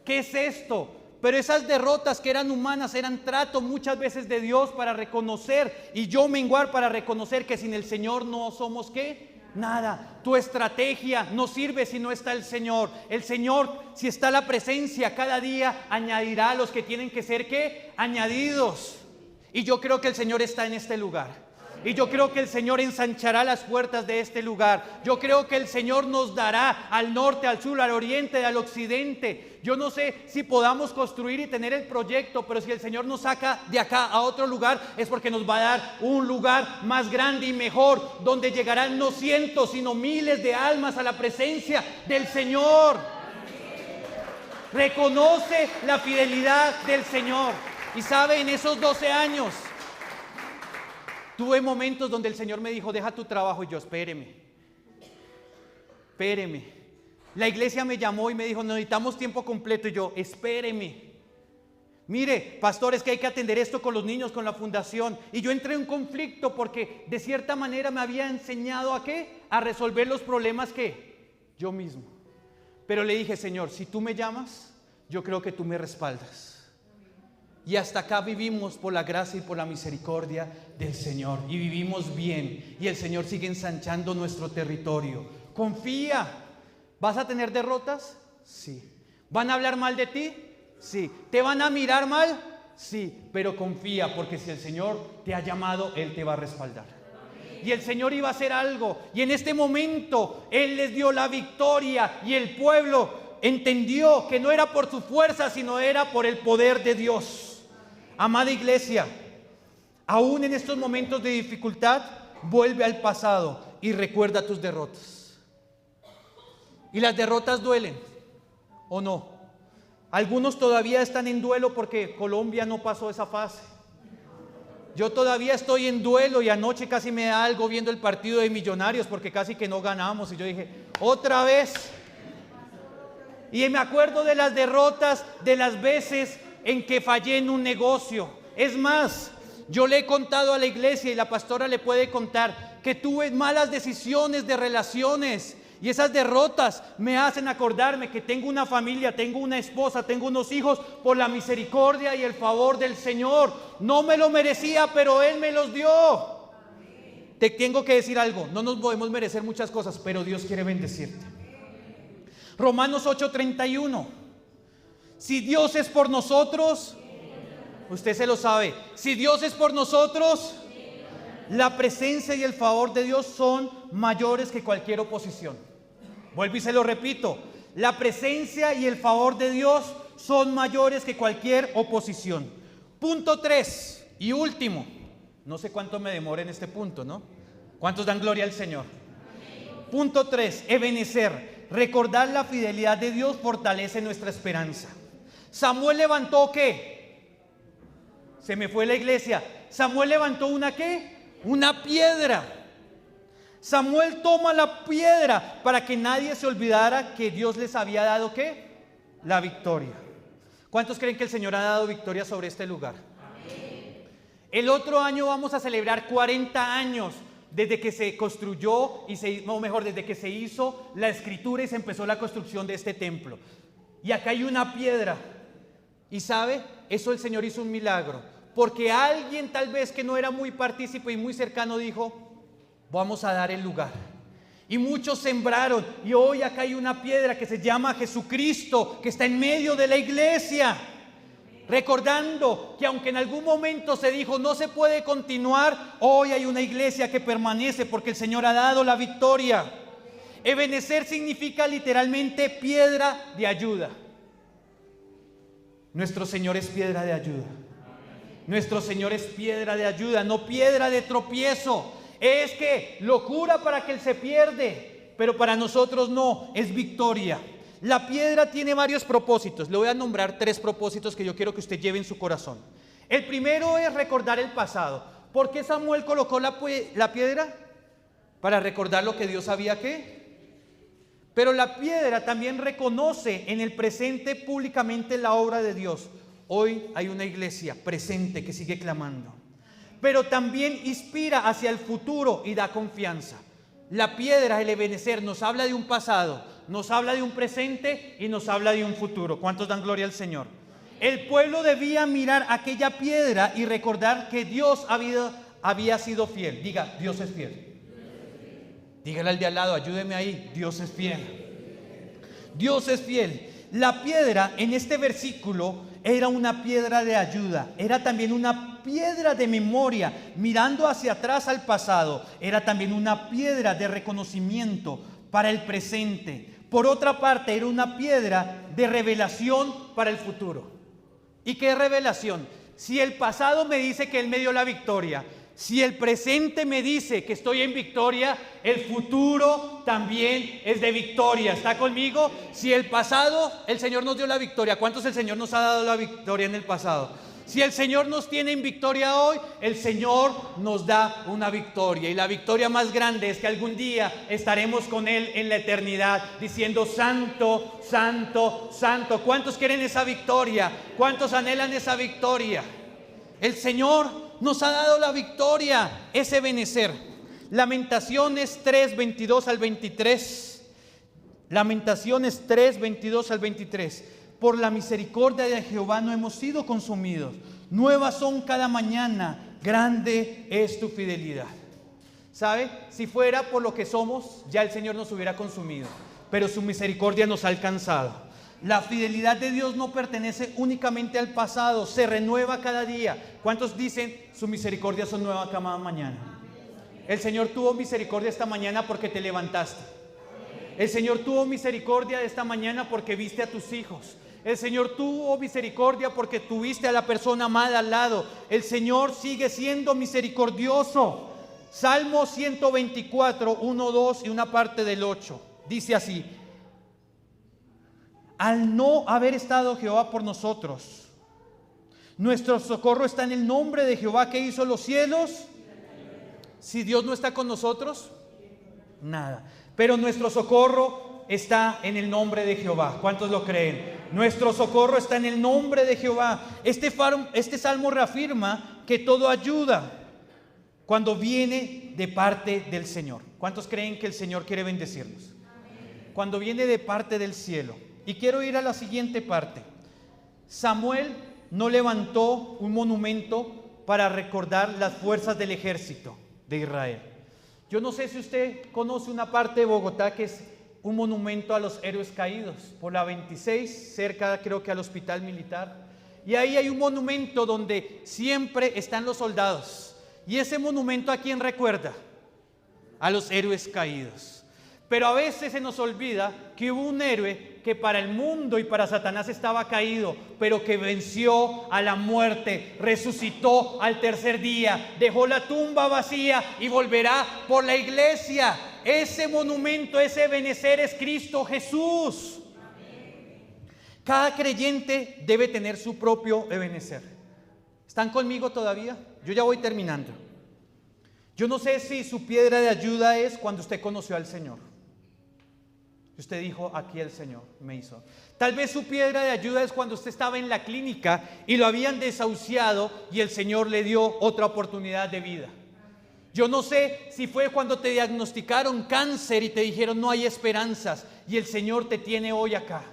¿qué es esto? Pero esas derrotas que eran humanas eran trato muchas veces de Dios para reconocer y yo menguar para reconocer que sin el Señor no somos ¿qué? Nada. Tu estrategia no sirve si no está el Señor. El Señor, si está la presencia, cada día añadirá a los que tienen que ser ¿qué? Añadidos. Y yo creo que el Señor está en este lugar. Y yo creo que el Señor ensanchará las puertas de este lugar. Yo creo que el Señor nos dará al norte, al sur, al oriente, al occidente. Yo no sé si podamos construir y tener el proyecto, pero si el Señor nos saca de acá a otro lugar, es porque nos va a dar un lugar más grande y mejor, donde llegarán no cientos, sino miles de almas a la presencia del Señor. Reconoce la fidelidad del Señor. Y sabe, en esos 12 años tuve momentos donde el Señor me dijo, deja tu trabajo, y yo, espéreme. La iglesia me llamó y me dijo, necesitamos tiempo completo, y yo, espéreme. Mire, pastor, es que hay que atender esto con los niños, con la fundación. Y yo entré en conflicto porque de cierta manera me había enseñado ¿a qué? A resolver los problemas que yo mismo. Pero le dije, Señor, si tú me llamas, yo creo que tú me respaldas. Y hasta acá vivimos por la gracia y por la misericordia del Señor. Y vivimos bien. Y el Señor sigue ensanchando nuestro territorio. Confía. ¿Vas a tener derrotas? Sí. ¿Van a hablar mal de ti? Sí. ¿Te van a mirar mal? Sí. Pero confía, porque si el Señor te ha llamado, Él te va a respaldar. Y el Señor iba a hacer algo. Y en este momento Él les dio la victoria. Y el pueblo entendió que no era por su fuerza, sino era por el poder de Dios. Amada iglesia, aún en estos momentos de dificultad, vuelve al pasado y recuerda tus derrotas. Y las derrotas duelen, ¿o no? Algunos todavía están en duelo porque Colombia no pasó esa fase. Yo todavía estoy en duelo y anoche casi me da algo viendo el partido de Millonarios porque casi que no ganamos. Y yo dije, otra vez. Y me acuerdo de las derrotas, de las veces en que fallé en un negocio. Es más, yo le he contado a la iglesia y la pastora le puede contar que tuve malas decisiones de relaciones. Y esas derrotas me hacen acordarme que tengo una familia, tengo una esposa, tengo unos hijos por la misericordia y el favor del Señor. No me lo merecía, pero Él me los dio. Te tengo que decir algo, no nos podemos merecer muchas cosas, pero Dios quiere bendecirte. Romanos 8:31. Si Dios es por nosotros, usted se lo sabe, si Dios es por nosotros, la presencia y el favor de Dios son mayores que cualquier oposición. Vuelvo y se lo repito, la presencia y el favor de Dios son mayores que cualquier oposición. Punto 3 y último, no sé cuánto me demore en este punto, ¿no? ¿Cuántos dan gloria al Señor? Punto 3, Ebenecer, recordar la fidelidad de Dios fortalece nuestra esperanza. Samuel levantó ¿qué? Se me fue la iglesia. Samuel levantó ¿una qué? Una piedra. Samuel toma la piedra para que nadie se olvidara que Dios les había dado ¿qué? La victoria. ¿Cuántos creen que el Señor ha dado victoria sobre este lugar? Amén. El otro año vamos a celebrar 40 años desde que se construyó desde que se hizo la escritura y se empezó la construcción de este templo. Y acá hay una piedra. Y sabe, eso el Señor hizo un milagro, porque alguien tal vez que no era muy partícipe y muy cercano dijo, vamos a dar el lugar. Y muchos sembraron, y hoy acá hay una piedra que se llama Jesucristo, que está en medio de la iglesia, recordando que aunque en algún momento se dijo no se puede continuar, hoy hay una iglesia que permanece porque el Señor ha dado la victoria. Ebenecer significa literalmente piedra de ayuda. Nuestro Señor es piedra de ayuda. Nuestro Señor es piedra de ayuda, no piedra de tropiezo. Es que locura para que Él se pierde, pero para nosotros no, es victoria. La piedra tiene varios propósitos. Le voy a nombrar 3 propósitos que yo quiero que usted lleve en su corazón. El primero es recordar el pasado. ¿Por qué Samuel colocó la piedra? Para recordar lo que Dios había ¿qué? Pero la piedra también reconoce en el presente públicamente la obra de Dios. Hoy hay una iglesia presente que sigue clamando. Pero también inspira hacia el futuro y da confianza. La piedra, el Ebenecer, nos habla de un pasado, nos habla de un presente y nos habla de un futuro. ¿Cuántos dan gloria al Señor? El pueblo debía mirar aquella piedra y recordar que Dios había sido fiel. Diga, Dios es fiel. Dígale al de al lado, ayúdeme ahí, Dios es fiel. Dios es fiel. La piedra en este versículo era una piedra de ayuda, era también una piedra de memoria, mirando hacia atrás al pasado, era también una piedra de reconocimiento para el presente. Por otra parte, era una piedra de revelación para el futuro. ¿Y qué revelación? Si el pasado me dice que Él me dio la victoria, si el presente me dice que estoy en victoria, el futuro también es de victoria. ¿Está conmigo? Si el pasado, el Señor nos dio la victoria. ¿Cuántos el Señor nos ha dado la victoria en el pasado? Si el Señor nos tiene en victoria hoy, el Señor nos da una victoria. Y la victoria más grande es que algún día estaremos con Él en la eternidad, diciendo santo, santo, santo. ¿Cuántos quieren esa victoria? ¿Cuántos anhelan esa victoria? El Señor nos ha dado la victoria, ese Ebenecer. Lamentaciones 3, 22 al 23. Lamentaciones 3, 22 al 23. por la misericordia de Jehová no hemos sido consumidos. Nuevas son cada mañana, grande es tu fidelidad. ¿Sabe? Si fuera por lo que somos, ya el Señor nos hubiera consumido, pero su misericordia nos ha alcanzado. La fidelidad de Dios no pertenece únicamente al pasado, se renueva cada día. ¿Cuántos dicen su misericordia son nuevas cada mañana? El Señor tuvo misericordia esta mañana porque te levantaste. El Señor tuvo misericordia esta mañana porque viste a tus hijos. El Señor tuvo misericordia porque tuviste a la persona amada al lado. El Señor sigue siendo misericordioso. Salmo 124, 1, 2 y una parte del 8. Dice así: al no haber estado Jehová por nosotros, nuestro socorro está en el nombre de Jehová que hizo los cielos. Si Dios no está con nosotros, nada. Pero nuestro socorro está en el nombre de Jehová. ¿Cuántos lo creen? Nuestro socorro está en el nombre de Jehová. Este salmo reafirma que todo ayuda cuando viene de parte del Señor. ¿Cuántos creen que el Señor quiere bendecirnos? Cuando viene de parte del cielo. Y quiero ir a la siguiente parte. Samuel no levantó un monumento para recordar las fuerzas del ejército de Israel. Yo no sé si usted conoce una parte de Bogotá que es un monumento a los héroes caídos, por la 26, cerca creo que al hospital militar. Y ahí hay un monumento donde siempre están los soldados. Y ese monumento, ¿a quién recuerda? A los héroes caídos. Pero a veces se nos olvida que hubo un héroe que para el mundo y para Satanás estaba caído, pero que venció a la muerte, resucitó al tercer día, dejó la tumba vacía y volverá por la iglesia. Ese monumento, ese Ebenezer es Cristo Jesús. Cada creyente debe tener su propio Ebenezer. ¿Están conmigo todavía? Yo ya voy terminando. Yo no sé si su piedra de ayuda es cuando usted conoció al Señor. Usted dijo, aquí el Señor me hizo. Tal vez su piedra de ayuda es cuando usted estaba en la clínica y lo habían desahuciado y el Señor le dio otra oportunidad de vida. Yo no sé si fue cuando te diagnosticaron cáncer y te dijeron no hay esperanzas y el Señor te tiene hoy acá.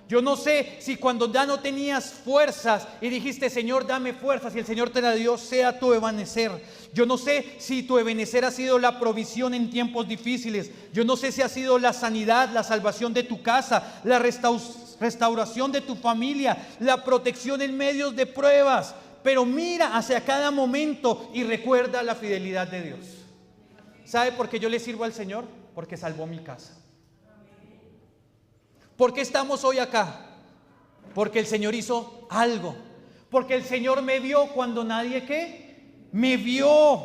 Yo no sé si cuando ya no tenías fuerzas y dijiste, Señor, dame fuerzas, y el Señor te la dio, sea tu Ebenezer. Yo no sé si tu Ebenezer ha sido la provisión en tiempos difíciles. Yo no sé si ha sido la sanidad, la salvación de tu casa, la restauración de tu familia, la protección en medios de pruebas. Pero mira hacia cada momento y recuerda la fidelidad de Dios. ¿Sabe por qué yo le sirvo al Señor? Porque salvó mi casa. ¿Por qué estamos hoy acá? Porque el Señor hizo algo. Porque el Señor me vio cuando nadie ¿qué? Me vio.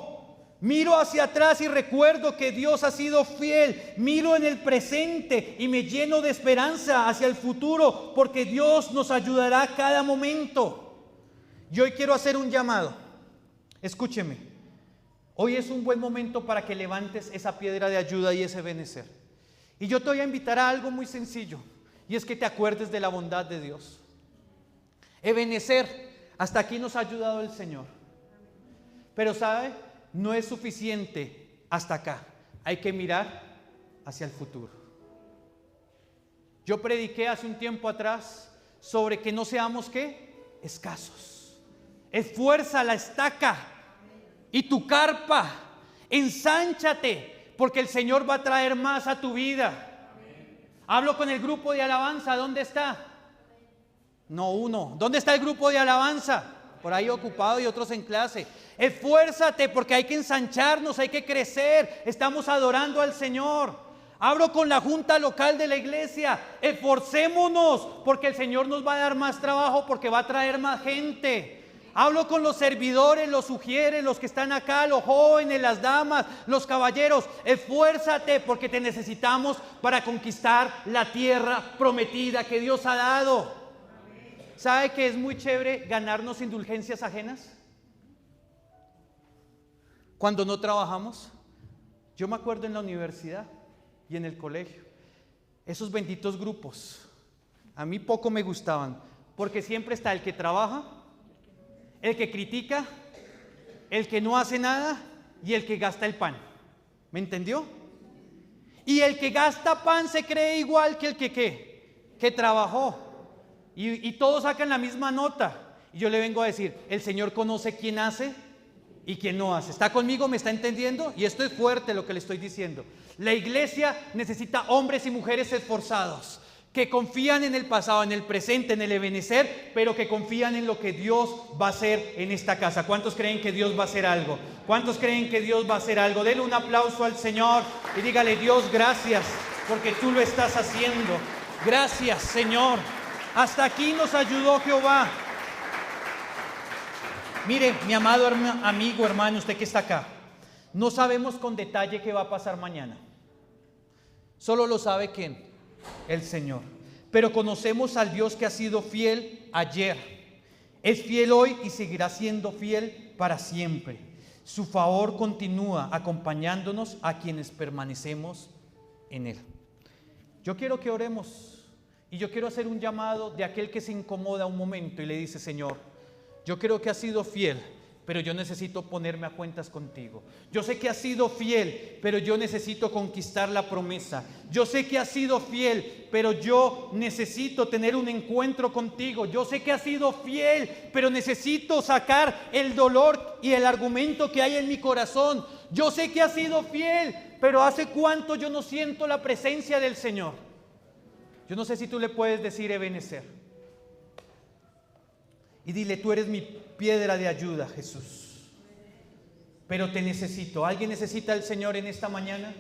Miro hacia atrás y recuerdo que Dios ha sido fiel. Miro en el presente y me lleno de esperanza hacia el futuro, porque Dios nos ayudará cada momento. Y hoy quiero hacer un llamado. Escúcheme. Hoy es un buen momento para que levantes esa piedra de ayuda y ese Ebenezer. Y yo te voy a invitar a algo muy sencillo. Y es que te acuerdes de la bondad de Dios. Ebenezer, hasta aquí nos ha ayudado el Señor. Pero ¿sabe? No es suficiente hasta acá. Hay que mirar hacia el futuro. Yo prediqué hace un tiempo atrás sobre que no seamos ¿qué? Escasos. Esfuerza la estaca y tu carpa. Ensánchate, porque el Señor va a traer más a tu vida. Hablo con el grupo de alabanza. ¿Dónde está? No uno. ¿Dónde está el grupo de alabanza? Por ahí ocupado y otros en clase. Esfuérzate porque hay que ensancharnos, hay que crecer. Estamos adorando al Señor. Hablo con la junta local de la iglesia. Esforcémonos porque el Señor nos va a dar más trabajo, porque va a traer más gente. Hablo con los servidores, los sugieres, los que están acá, los jóvenes, las damas, los caballeros. Esfuérzate porque te necesitamos para conquistar la tierra prometida que Dios ha dado. ¿Sabe que es muy chévere ganarnos indulgencias ajenas? Cuando no trabajamos. Yo me acuerdo en la universidad y en el colegio. Esos benditos grupos. A mí poco me gustaban. Porque siempre está el que trabaja, el que critica, el que no hace nada y el que gasta el pan. ¿Me entendió? Y el que gasta pan se cree igual que el que trabajó. y todos sacan la misma nota. Y yo le vengo a decir, el Señor conoce quién hace y quién no hace. ¿Está conmigo? ¿Me está entendiendo? Y esto es fuerte lo que le estoy diciendo. La iglesia necesita hombres y mujeres esforzados, que confían en el pasado, en el presente, en el ebenecer, pero que confían en lo que Dios va a hacer en esta casa. ¿Cuántos creen que Dios va a hacer algo? ¿Cuántos creen que Dios va a hacer algo? Denle un aplauso al Señor y dígale, Dios, gracias, porque tú lo estás haciendo. Gracias, Señor. Hasta aquí nos ayudó Jehová. Mire, mi amado amigo, hermano, usted que está acá, no sabemos con detalle qué va a pasar mañana. Solo lo sabe ¿quién? El Señor. Pero conocemos al Dios que ha sido fiel ayer, es fiel hoy y seguirá siendo fiel para siempre. Su favor continúa acompañándonos a quienes permanecemos en Él. Yo quiero que oremos y yo quiero hacer un llamado de aquel que se incomoda un momento y le dice, Señor, yo creo que has sido fiel, pero yo necesito ponerme a cuentas contigo. Yo sé que has sido fiel, pero yo necesito conquistar la promesa. Yo sé que has sido fiel, pero yo necesito tener un encuentro contigo. Yo sé que has sido fiel, pero necesito sacar el dolor y el argumento que hay en mi corazón. Yo sé que has sido fiel, pero ¿hace cuánto yo no siento la presencia del Señor? Yo no sé si tú le puedes decir Ebenezer. Y dile, tú eres mi piedra de ayuda, Jesús. Pero te necesito. ¿Alguien necesita al Señor en esta mañana?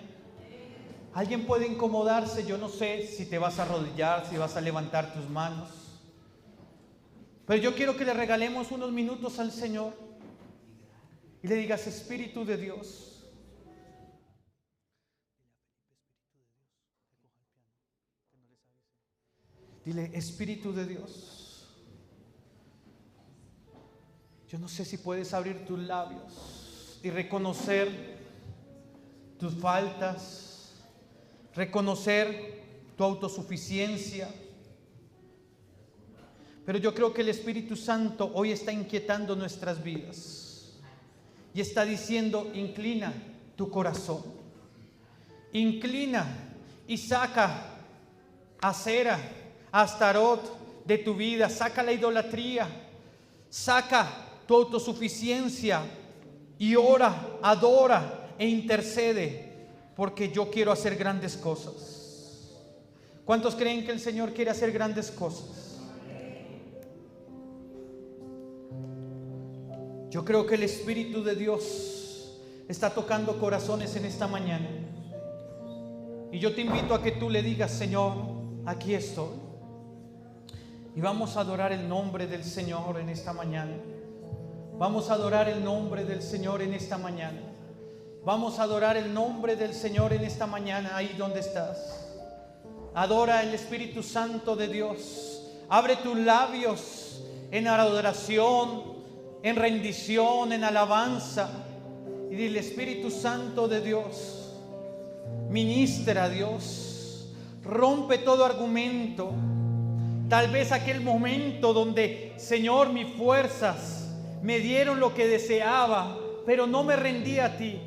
¿Alguien puede incomodarse? Yo no sé si te vas a arrodillar, si vas a levantar tus manos. Pero yo quiero que le regalemos unos minutos al Señor y le digas, Espíritu de Dios. Dile, Espíritu de Dios. Yo no sé si puedes abrir tus labios y reconocer tus faltas, reconocer tu autosuficiencia. Pero yo creo que el Espíritu Santo hoy está inquietando nuestras vidas y está diciendo, inclina tu corazón, inclina y saca a Acera, a Astarot de tu vida, saca la idolatría, saca tu autosuficiencia y ora, adora e intercede, porque yo quiero hacer grandes cosas. ¿Cuántos creen que el Señor quiere hacer grandes cosas? Yo creo que el Espíritu de Dios está tocando corazones en esta mañana. Y yo te invito a que tú le digas, Señor, aquí estoy. Y vamos a adorar el nombre del Señor en esta mañana. Vamos a adorar el nombre del Señor en esta mañana. Vamos a adorar el nombre del Señor en esta mañana, ahí donde estás. Adora el Espíritu Santo de Dios. Abre tus labios en adoración, en rendición, en alabanza. Y dile, Espíritu Santo de Dios, ministra a Dios. Rompe todo argumento. Tal vez aquel momento donde, Señor, mis fuerzas me dieron lo que deseaba, pero no me rendí a ti.